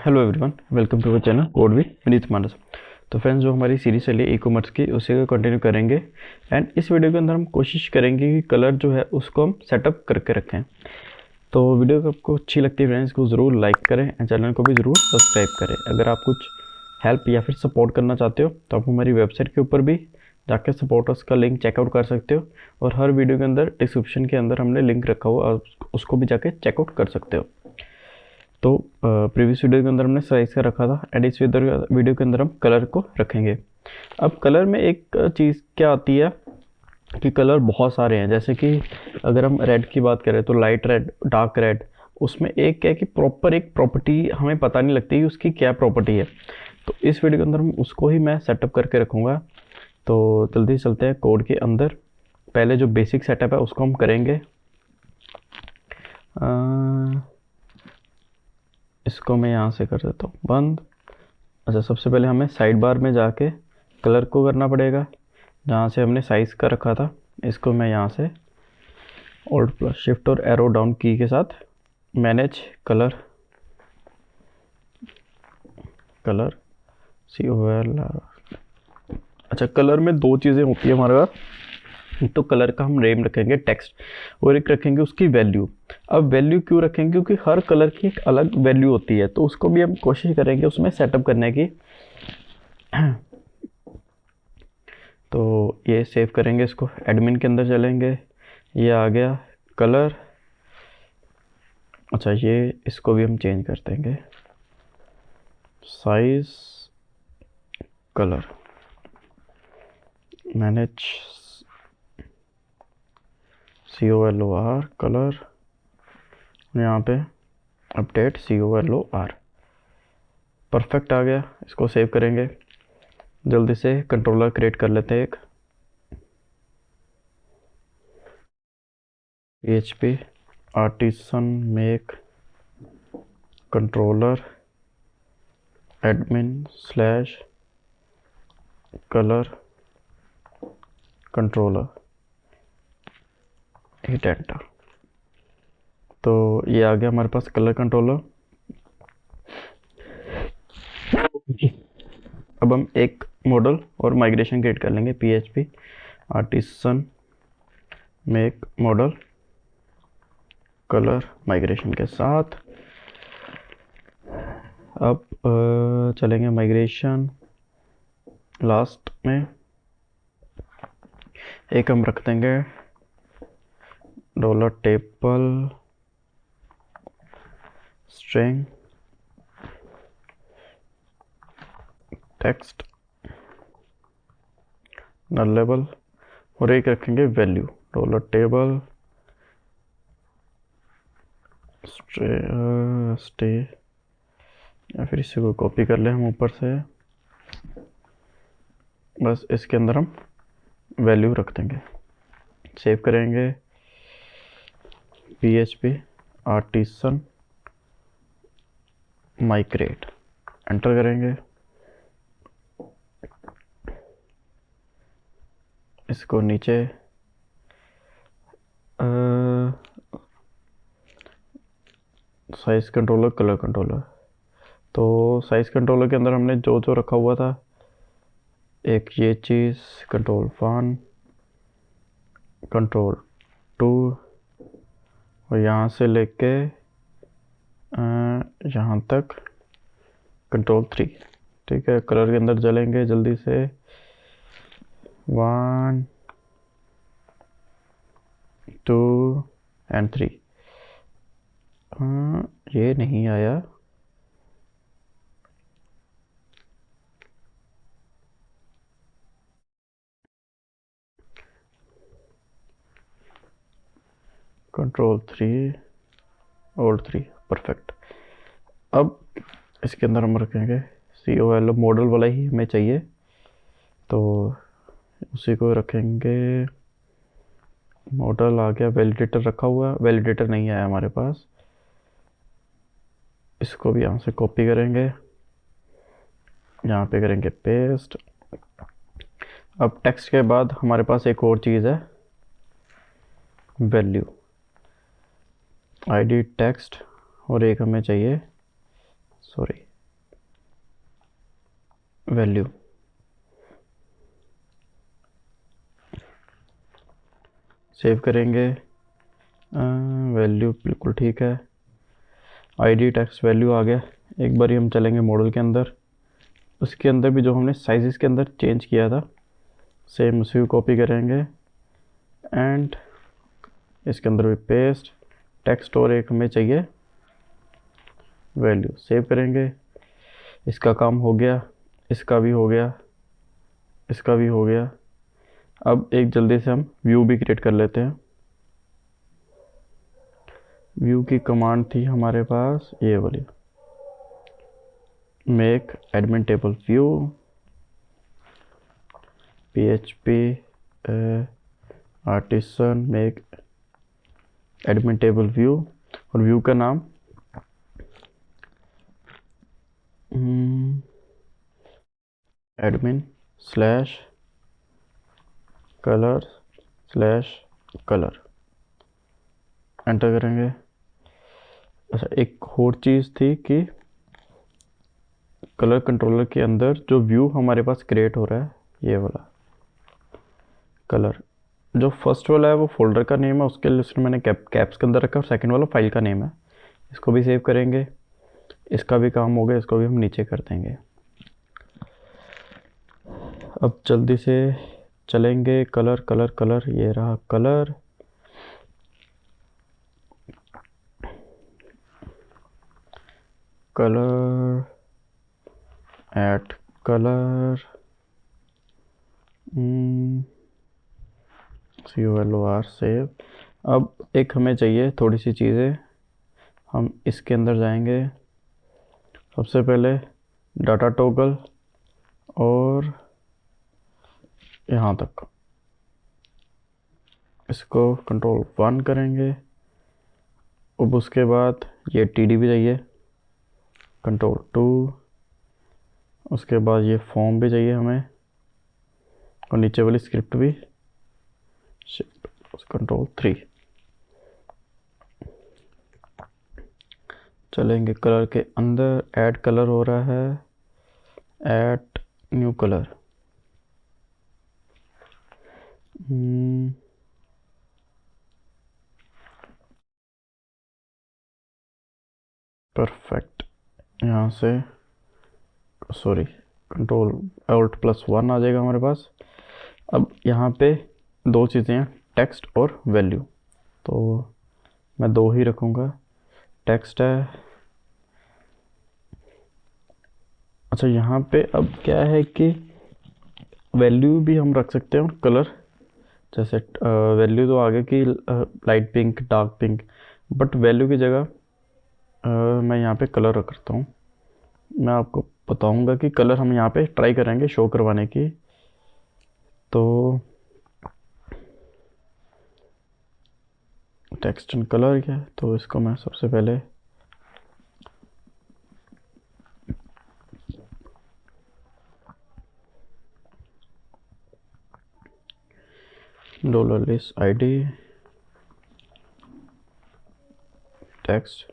Hello everyone, welcome to our channel code with Vineet Manas. तो friends, जो हमारी सीरीज चली ई कॉमर्स की, उसी को कंटिन्यू करेंगे। एंड इस वीडियो के अंदर हम कोशिश करेंगे कि कलर जो है उसको हम सेटअप करके रखें। तो वीडियो को आपको अच्छी लगती है फ्रेंड्स, को ज़रूर लाइक करें एंड चैनल को भी ज़रूर सब्सक्राइब करें। अगर आप कुछ हेल्प या फिर सपोर्ट करना चाहते हो तो आप हमारी वेबसाइट के ऊपर भी जाकर सपोर्टर्स का लिंक चेकआउट कर सकते हो, और हर वीडियो के अंदर डिस्क्रिप्शन के अंदर हमने लिंक रखा हुआ, आप उसको भी जाके चेकआउट कर सकते हो। तो प्रीवियस वीडियो के अंदर हमने साइज का रखा था एंड इस वीडियो के अंदर हम कलर को रखेंगे। अब कलर में एक चीज़ क्या आती है कि कलर बहुत सारे हैं। जैसे कि अगर हम रेड की बात करें तो लाइट रेड, डार्क रेड, उसमें एक क्या है कि प्रॉपर एक प्रॉपर्टी हमें पता नहीं लगती कि उसकी क्या प्रॉपर्टी है। तो इस वीडियो के अंदर हम उसको ही मैं सेटअप करके रखूँगा। तो जल्दी चलते हैं कोड के अंदर। पहले जो बेसिक सेटअप है उसको हम करेंगे। इसको मैं यहाँ से कर देता हूँ बंद। अच्छा, सबसे पहले हमें साइड बार में जाके कलर को करना पड़ेगा, जहाँ से हमने साइज़ का रखा था। इसको मैं यहाँ से ऑल्ट प्लस शिफ्ट और एरो डाउन की के साथ मैनेज कलर COL। अच्छा, कलर में दो चीज़ें होती है हमारे पास। तो कलर का हम नेम रखेंगे टेक्स्ट, और एक रखेंगे उसकी वैल्यू। अब वैल्यू क्यों रखेंगे? क्योंकि हर कलर की एक अलग वैल्यू होती है, तो उसको भी हम कोशिश करेंगे उसमें सेटअप करने की। तो ये सेव करेंगे, इसको एडमिन के अंदर चलेंगे। ये आ गया कलर। अच्छा, ये इसको भी हम चेंज कर देंगे, size colour manage COLOR colour, यहाँ पे अपडेट COLOR। परफेक्ट आ गया। इसको सेव करेंगे। जल्दी से कंट्रोलर क्रिएट कर लेते हैं एक। PHP artisan make controller admin slash colour controller, hit enter. तो ये आ गया हमारे पास कलर कंट्रोलर। अब हम एक मॉडल और माइग्रेशन क्रिएट कर लेंगे। PHP artisan make model colour migration के साथ। अब चलेंगे माइग्रेशन। लास्ट में एक हम रख देंगे डॉलर टेबल स्ट्रिंग टेक्स्ट नल लेवल, और एक रखेंगे वैल्यू डॉलर टेबल स्टे, या फिर इसी को कॉपी कर ले हम ऊपर से। बस इसके अंदर हम वैल्यू रख देंगे। सेव करेंगे। PHP आर्टिसन माइग्रेट, एंटर करेंगे। इसको नीचे साइज कंट्रोलर कलर कंट्रोलर। तो साइज कंट्रोलर के अंदर हमने जो जो रखा हुआ था, एक ये चीज़ Control 1 Control 2, और यहाँ से लेके यहाँ तक Control 3। ठीक है, कलर के अंदर चलेंगे जल्दी से। 1 2 एंड 3। ये नहीं आया। Control 3 Alt 3, perfect. अब इसके अंदर हम रखेंगे COL, मॉडल वाला ही हमें चाहिए, तो उसी को रखेंगे। मॉडल आ गया। वैलिडेटर रखा हुआ, वैलिडेटर नहीं आया हमारे पास। इसको भी यहाँ से कॉपी करेंगे, यहाँ पे करेंगे पेस्ट। अब टेक्स्ट के बाद हमारे पास एक और चीज़ है, वैल्यू ID टेक्स्ट, और एक हमें चाहिए, सॉरी वैल्यू, सेव करेंगे। वैल्यू बिल्कुल ठीक है। आईडी टेक्स्ट वैल्यू आ गया। एक बार हम चलेंगे मॉडल के अंदर, उसके अंदर भी जो हमने साइजेस के अंदर चेंज किया था सेम उसी को कॉपी करेंगे एंड इसके अंदर भी पेस्ट टेक्स्ट, और एक हमें चाहिए वैल्यू, सेव करेंगे। इसका काम हो गया, इसका भी हो गया, इसका भी हो गया। अब एक जल्दी से हम व्यू भी क्रिएट कर लेते हैं। व्यू की कमांड थी हमारे पास ये वाली, make admin table view, PHP artisan make admin table view, और व्यू का नाम admin slash colour slash colour, enter करेंगे। अच्छा, एक और चीज़ थी कि कलर कंट्रोलर के अंदर जो व्यू हमारे पास क्रिएट हो रहा है, ये वाला कलर, जो फर्स्ट वाला है वो फोल्डर का नेम है, उसके लिए मैंने कैप्स के अंदर रखा, और सेकंड वाला फाइल का नेम है। इसको भी सेव करेंगे। इसका भी काम हो गया, इसको भी हम नीचे कर देंगे। अब जल्दी से चलेंगे, कलर कलर कलर, ये रहा colour. Colour add colour COLOR save. अब एक हमें चाहिए थोड़ी सी चीज़ें, हम इसके अंदर जाएंगे। सबसे पहले डाटा टॉगल और यहाँ तक, इसको Ctrl+1 करेंगे। अब उसके बाद ये TD भी चाहिए, Ctrl+2। उसके बाद ये फॉर्म भी चाहिए हमें, और नीचे वाली स्क्रिप्ट भी Ctrl+3। चलेंगे कलर के अंदर, ऐड कलर हो रहा है, ऐड न्यू कलर। परफेक्ट। यहाँ से सॉरी Ctrl+Alt+1 आ जाएगा हमारे पास। अब यहाँ पे दो चीज़ें हैं, टेक्स्ट और वैल्यू, तो मैं दो ही रखूँगा। टेक्स्ट है। अच्छा, यहाँ पे अब क्या है कि वैल्यू भी हम रख सकते हैं और कलर, जैसे वैल्यू तो आगे की light pink dark pink, but value की जगह मैं यहाँ पे कलर रखता हूँ। मैं आपको बताऊँगा कि कलर हम यहाँ पे ट्राई करेंगे शो करवाने की। तो टेक्स्ट एंड कलर क्या है, तो इसको मैं सबसे पहले $list ID टेक्स्ट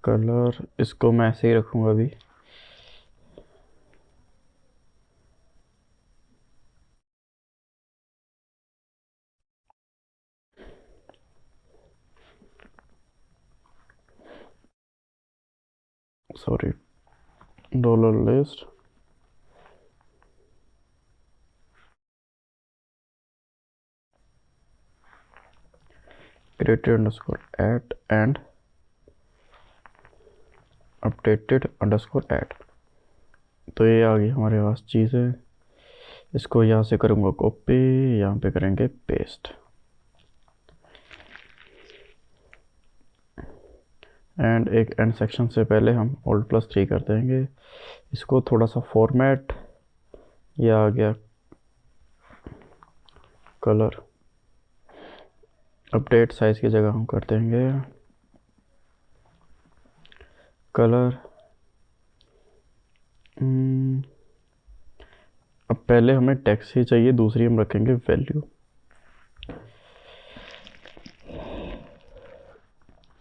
कलर, इसको मैं ऐसे ही रखूँगा अभी। Sorry, $list created_add and updated_add। तो ये आ गई हमारे पास चीज़ें। इसको यहाँ से करूँगा कॉपी, यहाँ पे करेंगे पेस्ट, एंड एक एंड सेक्शन से पहले हम Alt+3 कर देंगे। इसको थोड़ा सा फॉर्मेट, ये आ गया कलर, अपडेट साइज की जगह हम कर देंगे कलर। अब पहले हमें टेक्स्ट ही चाहिए, दूसरी हम रखेंगे value.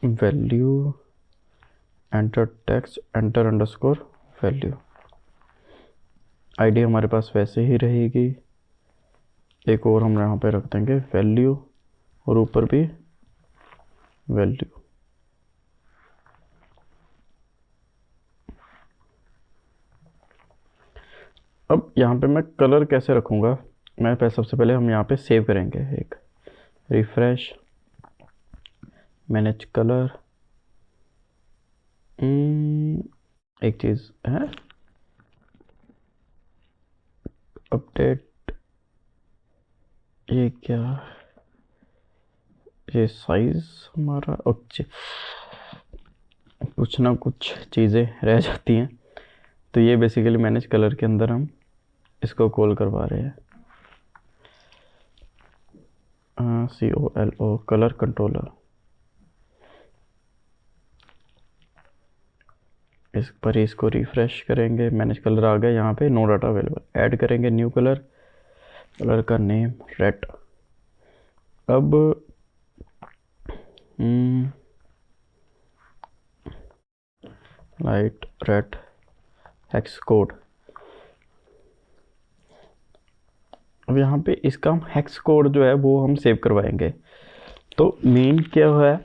Value enter text enter underscore value. ID हमारे पास वैसे ही रहेगी, एक और हम यहाँ पे रख देंगे वैल्यू और ऊपर भी वैल्यू। अब यहाँ पे मैं कलर कैसे रखूँगा, मैं सबसे पहले हम यहाँ पे सेव करेंगे, एक रिफ्रेश, मैनेज कलर। एक चीज़ है, अपडेट, ये क्या, ये साइज हमारा, ओके, कुछ ना कुछ चीज़ें रह जाती हैं। तो ये बेसिकली मैनेज कलर के अंदर हम इसको कॉल करवा रहे हैं, COLO कलर कंट्रोलर। इस पर इसको रिफ्रेश करेंगे, मैनेज कलर आ गया, यहाँ पे नो डाटा अवेलेबल, ऐड करेंगे न्यू कलर, कलर का नेम रेड। अब लाइट रेड हेक्स कोड। अब यहाँ पे इसका हम हेक्स कोड जो है वो हम सेव करवाएंगे। तो मेन क्या है,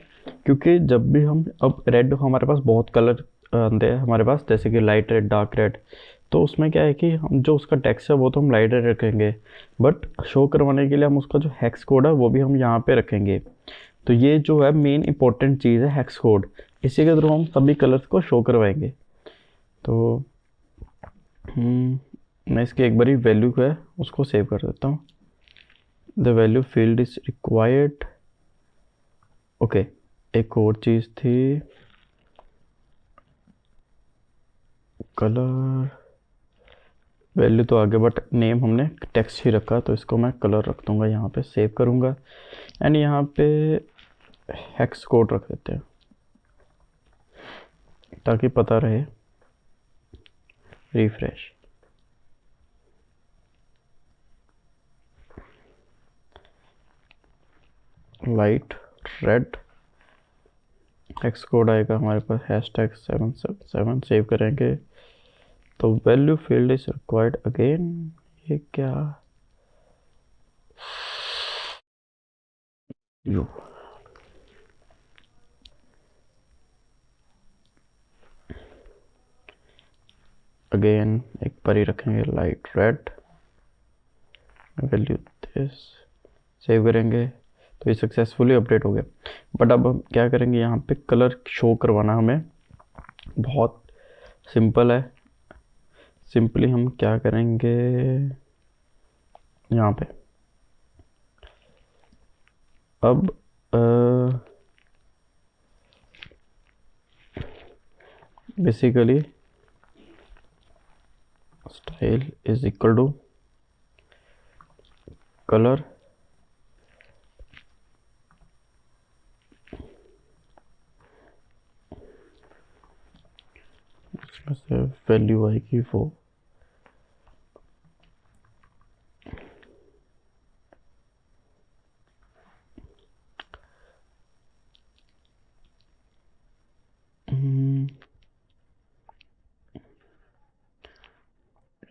क्योंकि जब भी हम, अब रेड हमारे पास बहुत कलर आते हैं हमारे पास, जैसे कि लाइट रेड, डार्क रेड, तो उसमें क्या है कि हम जो उसका टेक्स्ट है वो तो हम लाइट रेड रखेंगे, बट शो करवाने के लिए हम उसका जो हेक्स कोड है वो भी हम यहाँ पे रखेंगे। तो ये जो है मेन इंपॉर्टेंट चीज़ है हेक्स कोड, इसी के थ्रू हम सभी कलर्स को शो करवाएंगे। तो मैं इसकी एक बारी वैल्यू है उसको सेव कर देता हूँ, the value field is required. Okay, एक और चीज़ थी, कलर वैल्यू तो आगे, बट नेम हमने टेक्स्ट ही रखा, तो इसको मैं कलर रख दूंगा, यहाँ पे सेव करूँगा एंड यहाँ पे हेक्स कोड रख देते हैं ताकि पता रहे। Refresh, light red hex code आएगा हमारे पास, #777 सेव करेंगे। तो value field is required again, ये क्या, यू, अगेन एक बार ही रखेंगे, light red value this, save करेंगे। तो ये सक्सेसफुली अपडेट हो गया। बट अब हम क्या करेंगे, यहाँ पे कलर शो करवाना हमें बहुत सिंपल है। सिंपली हम क्या करेंगे, यहाँ पे अब basically style is equal to colour इसमें से वैल्यू आएगी वो,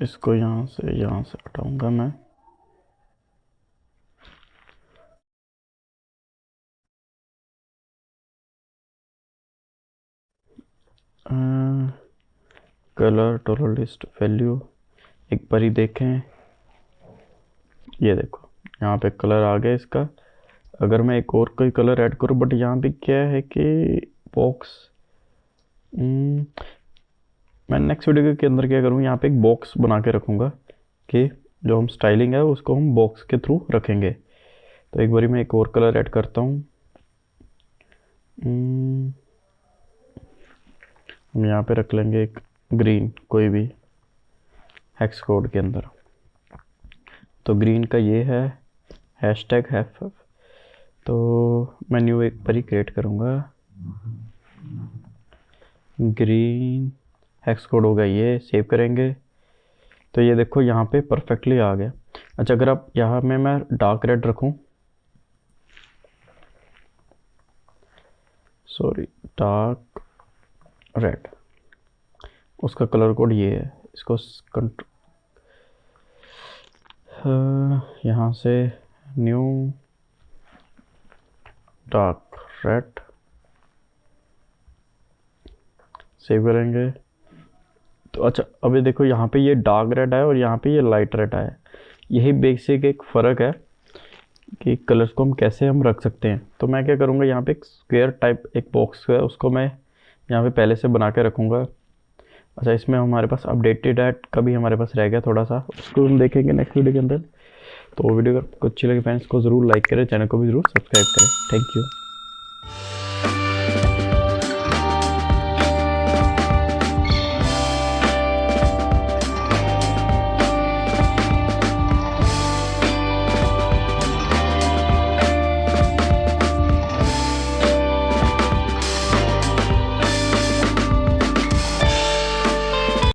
इसको यहाँ से हटाऊंगा मैं, कलर टोटल लिस्ट वैल्यू एक बार ही देखें, ये देखो यहाँ पे कलर आ गया इसका। अगर मैं एक और कोई कलर ऐड करूँ, बट यहाँ पे क्या है कि बॉक्स, मैं नेक्स्ट वीडियो के अंदर क्या करूँ, यहाँ पे एक बॉक्स बना के रखूँगा कि जो हम स्टाइलिंग है उसको हम बॉक्स के थ्रू रखेंगे। तो एक बारी मैं एक और कलर ऐड करता हूँ, हम यहाँ पे रख लेंगे एक ग्रीन, कोई भी हेक्स कोड के अंदर। तो ग्रीन का ये है #HF। तो मैं न्यू एक बारी क्रिएट करूँगा, ग्रीन हेक्स कोड होगा, ये सेव करेंगे। तो ये देखो यहाँ पे परफेक्टली आ गया। अच्छा, अगर आप यहाँ में मैं डार्क रेड रखूँ, सॉरी डार्क रेड, उसका कलर कोड ये है। इसको यहाँ से न्यू डार्क रेड सेव करेंगे। तो अच्छा, अभी देखो यहाँ पे ये डार्क रेड है और यहाँ पे ये लाइट रेड है। यही बेसिक एक फ़र्क है कि कलर्स को हम कैसे रख सकते हैं। तो मैं क्या करूँगा, यहाँ पे एक स्क्वायर टाइप एक बॉक्स है, उसको मैं यहाँ पे पहले से बना के रखूँगा। अच्छा, इसमें हमारे पास अपडेटेड ऐड का भी हमारे पास रह गया थोड़ा सा, उसको हम देखेंगे नेक्स्ट वीडियो के अंदर। तो वीडियो अगर आपको अच्छी लगे फ्रेंड्स को ज़रूर लाइक करें, चैनल को भी ज़रूर सब्सक्राइब करें। Thank you.